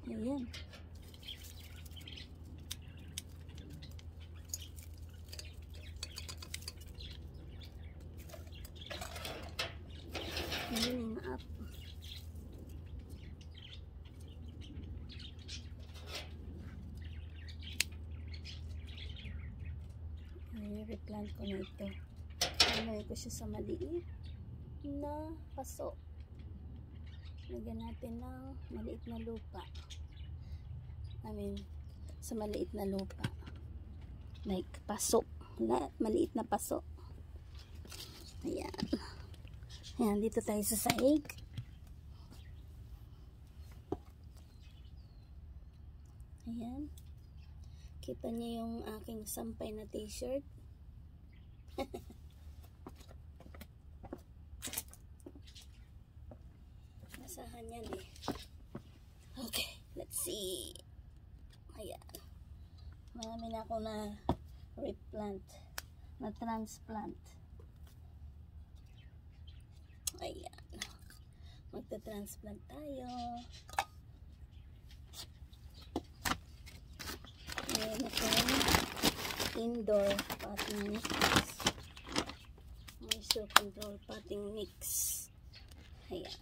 Ayan. Ayan yung up. I-replant ko na ito. Ilagay ko siya sa maliit na paso. Lagyan natin ng maliit na lupa. Sa maliit na lupa. Like paso. Maliit na paso. Ayan. Ayan, dito tayo sa sahig. Ayan. Kita niyo yung aking sampay na t-shirt. Basahan yan eh. Okay, let's see. Ayan. Marami na ako na replant. Na transplant. Ayan. Magta-transplant tayo. Ayan ito. Indoor potting mix. Moisture control potting mix. Ayan.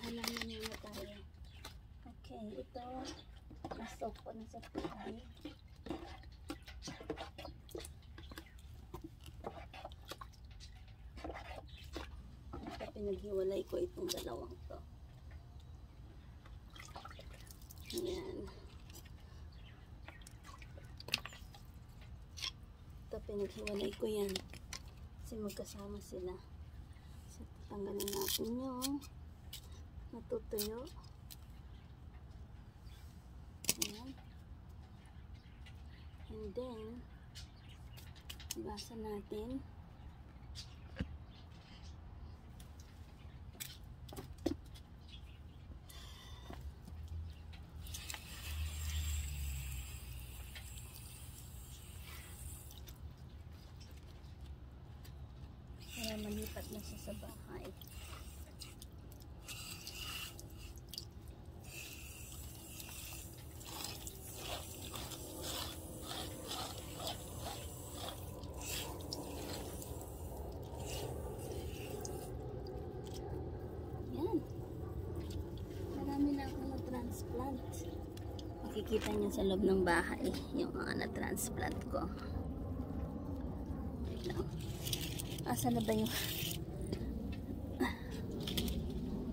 Halaman muna tayo. Okay, ito. Nasok ko na sa tubig. Pinaghiwalay ko itong dalawang to. Ayan. Ito pinaghiwalay ko yan. Kasi magkasama sila. So, tanggalin natin yung natutuyo. Ayan. And then, basa natin. Para malipat na siya sa bahay. Yan. Marami na akong na-transplant. Makikita niyo sa loob ng bahay yung mga na-transplant ko. Ayan. Asa na ba yung...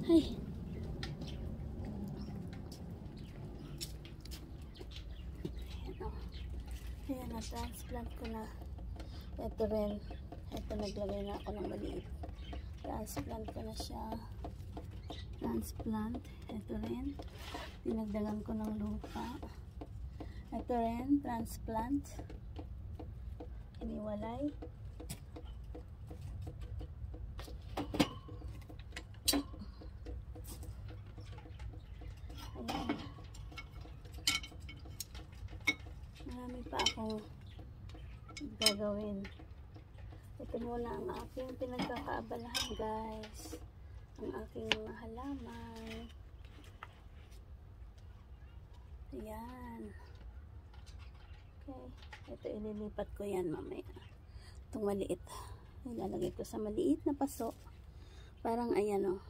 Ay. Ayan, na-transplant ko na. Ito rin. Ito, naglagay na ako ng maliit. Transplant ko na siya. Transplant. Ito rin. Dinagdagan ko ng lupa. Ito rin. Transplant. Iniwalay. Ayan. Marami pa akong gagawin. Ito muna ang aking pinagkakaabalahan, guys. Ang aking mga halaman. Ayan. Okay. Ito, ililipat ko yan mamaya. Itong maliit. Ilalagay ko sa maliit na paso. Parang ayan o.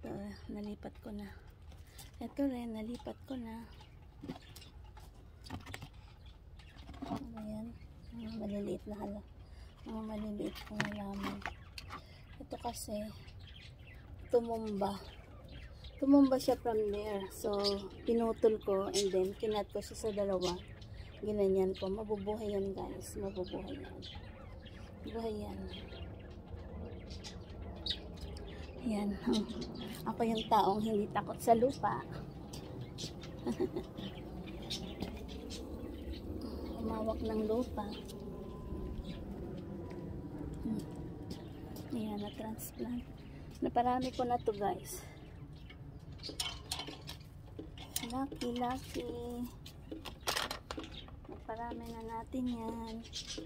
Ito, nalipat ko na. Ito rin, nalipat ko na. Ayan. Mga maliliit na hala. Mga maliliit na halaman. Ito kasi, tumumba. Tumumba siya from there. So, pinutol ko and then kinat ko siya sa dalawa. Ginanyan ko. Mabubuhay yan, guys. Mabubuhay yan. Mabubuhay yan. Yan. Ako yung taong hindi takot sa lupa. Umawak ng lupa. Ayan, na-transplant. Naparami ko na to, guys. Lucky, lucky. Parami na natin yan. So,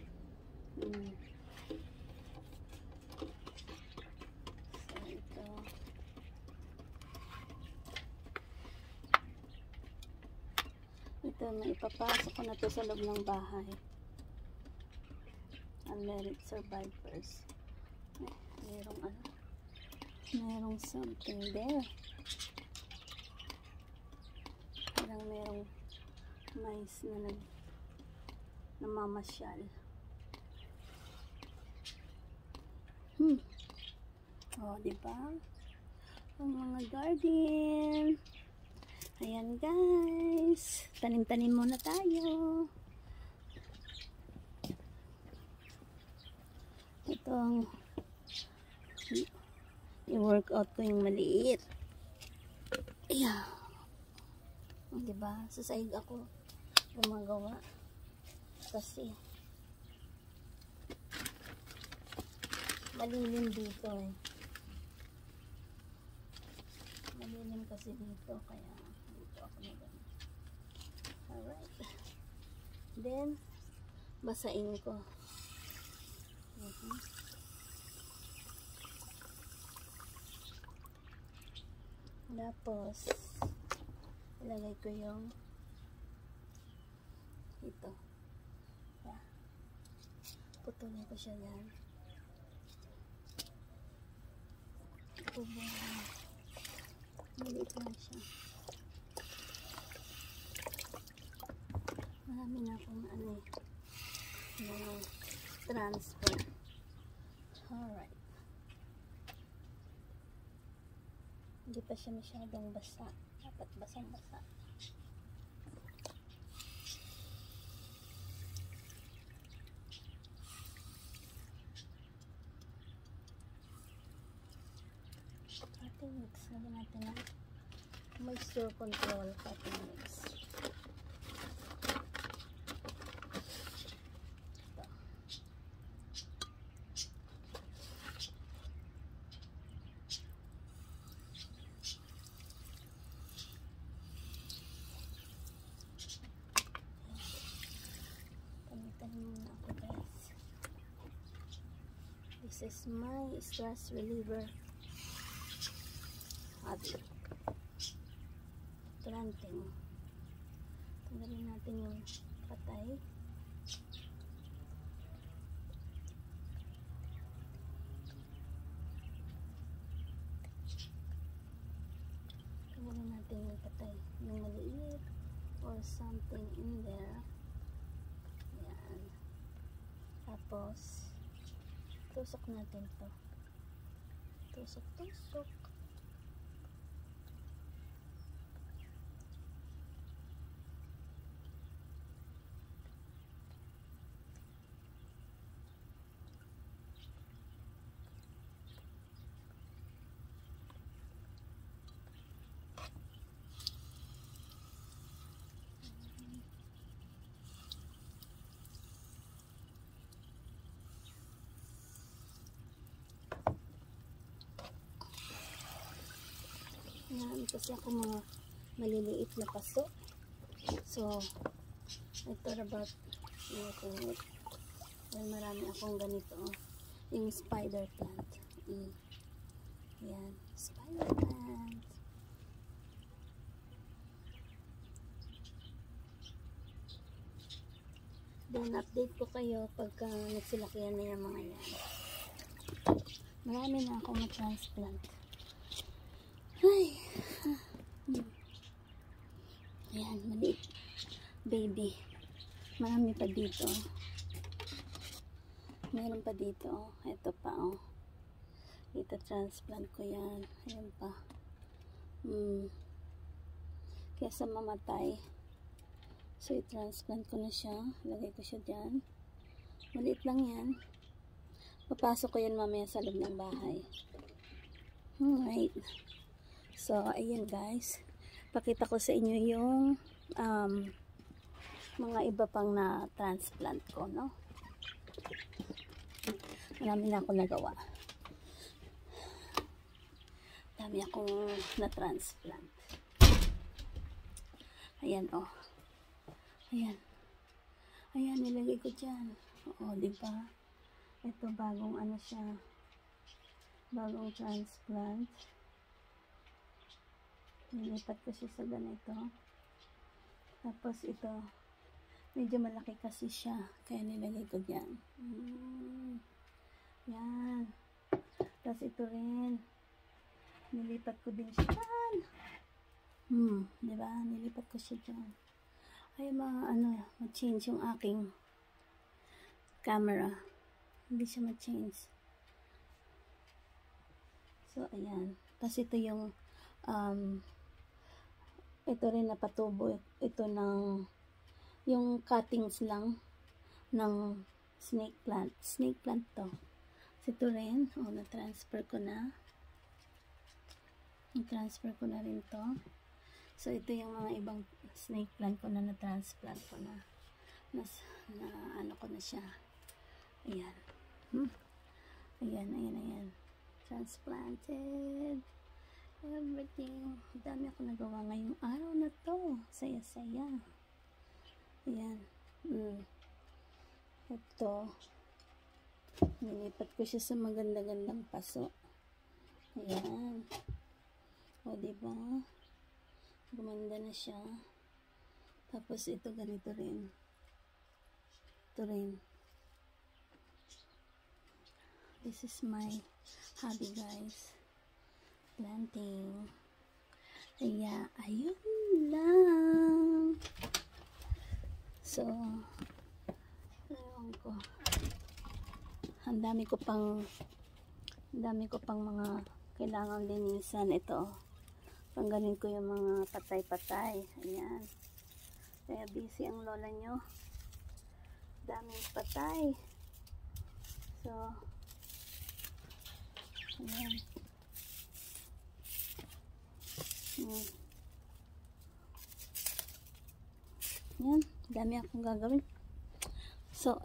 ito. Ito, maipapasok ko na to sa loob ng bahay. Unmarried survivors. Merong ano? Merong something there. Parang merong mais na namamasyal. Oh, diba? Ang mga garden. Ayan guys. Tanim-tanim muna tayo. Ito ang i-workout ko yung maliit. Ayan. Diba? Sa sahig ako gumagawa. Kasi malilim dito eh. Malilim kasi dito. Kaya dito ako na gano'n. Alright. Then, basain ko. Tapos, ilagay ko yung ito. Yeah. Putulin ko siya yan. Ito ba? Maliit lang siya. Marami na akong ano eh. Transfer. Alright. Hindi pa siya masyadong basa. Dapat basang-basa. Cutting mix. Lagyan natin ng moisture control cutting mix. This is my stress reliever hobby. Planting. Tanggalin natin yung patay. Tanggalin natin yung patay. Yung maliit or something in there. Yan. Tapos tusok natin to. Tusok. Yan, kasi ako mga maliliit na paso. So, I thought about making it. Well, marami akong ganito. Yung spider plant. Yan, spider plant. Then, update ko kayo pagka nagsilakihan na yung mga yan. Marami na akong ma-transplant. Ay. Ayan, maliit. Baby. Marami pa dito. Meron pa dito. Ito pa, oh. Dito transplant ko yan. Ayan pa. Kesa mamatay. So, i-transplant ko na siya. Lagay ko siya dyan. Maliit lang yan. Papasok ko yan mamaya sa loob ng bahay. Alright. So, ayan guys. Pakita ko sa inyo yung mga iba pang na transplant ko, no? Marami na ako nagawa. Dami akong na transplant. Ayan, oh. Ayan. Ayan, nilagay ko dyan. Oo, diba? Ito, bagong ano siya. Bagong transplant. Nilipat ko siya sa ganito. Tapos ito, medyo malaki kasi siya. Kaya nilagay ko dyan. Yan. Tapos ito rin. Nilipat ko din siya dyan. Diba? Nilipat ko siya dyan. Ay, ma-change yung aking camera. Hindi siya ma-change. So, ayan. Tapos ito yung ito rin napatubo. Ito ng yung cuttings lang ng snake plant. Snake plant to. So, ito rin. Na-transfer ko na. Na-transfer ko na rin to. So, ito yung mga ibang snake plant ko na na-transplant ko na. Ano ko na siya. Ayan. Ayan. Transplanted. Everything. Dami ako nagawa ngayong araw na to. Saya-saya. Ayan. Ito. Nilipat ko siya sa maganda-gandang paso. Ayan. O, diba? Gumanda na siya. Tapos ito ganito rin. Ito rin. This is my hobby, guys. Planting. Kaya, ayun lang. So, ewan ko. Ang dami ko pang mga kailangan linisan. Ito. Tanggalin ko yung mga patay-patay. Ayan. Kaya busy ang lola nyo. Daming patay. So, ayan. Ayan. Dami akong gagawin. So,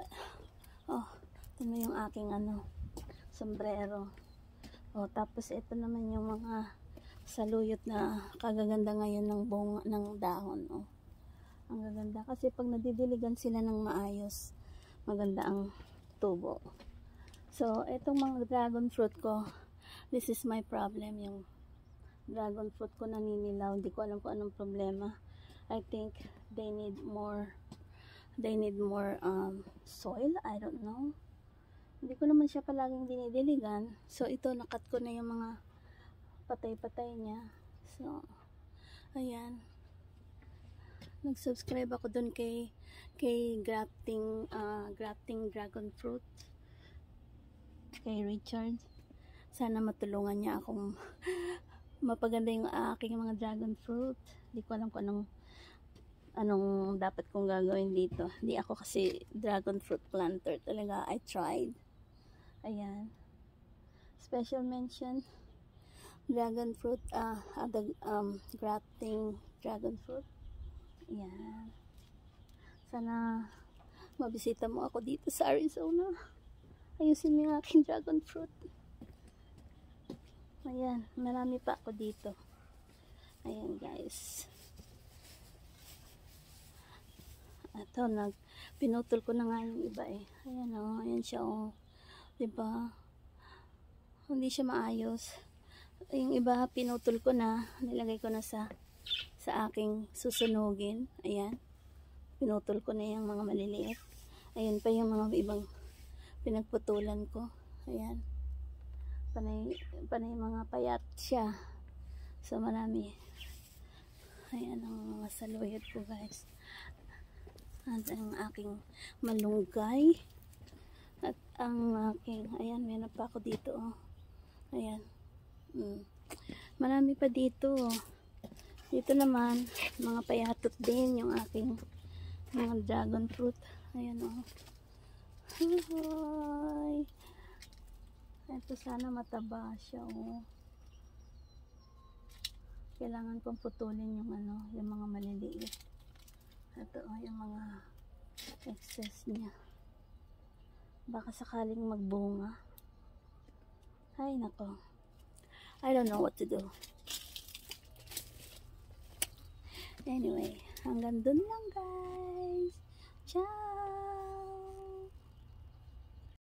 ito na yung aking sombrero. Tapos ito naman yung mga saluyot na kagaganda ngayon ng bunga ng dahon. Ang gaganda kasi pag nadidiligan sila ng maayos, maganda ang tubo. So etong mga dragon fruit ko, this is my problem. Yung dragon fruit ko naninilaw, hindi ko alam kung anong problema. I think they need more soil. I don't know. Hindi ko naman siya palaging dinidiligan. So ito, nakat ko na yung mga patay-patay niya. So, ayan. Nag-subscribe ako dun kay grafting dragon fruit. Kay Richard. Sana matulungan niya akong mapaganda yung aking mga dragon fruit. Hindi ko alam kung anong dapat kong gagawin dito. Hindi ako kasi dragon fruit planter talaga. I tried. Ayan. Special mention. Dragon fruit, grafting dragon fruit. Ayan. Sana mabisita mo ako dito sa Arizona. Ayusin mo yung aking dragon fruit. Ayan, marami pa ako dito. Ayan, guys. Ito, pinutol ko na nga yung iba eh. Ayan ayan siya diba? Hindi siya maayos. Yung iba pinutol ko na, nilagay ko na sa aking susunugin. Ayan, pinutol ko na yung mga maliliit. Ayan pa yung mga ibang pinagputulan ko. Ayan, panay mga payat siya. So marami. Ayan ang mga saluyot ko, guys. At ang aking malunggay. At ang aking, ayan, meron pa ako dito. Ayan. Marami pa dito. Dito naman mga payatot din yung aking mga dragon fruit. Ayan Hi. Ito sana mataba siya Kailangan kong putulin yung mga maliliit. Ito yung mga excess niya. Baka sakaling magbunga. Ay nako. I don't know what to do. Anyway, hanggang dun lang, guys. Ciao!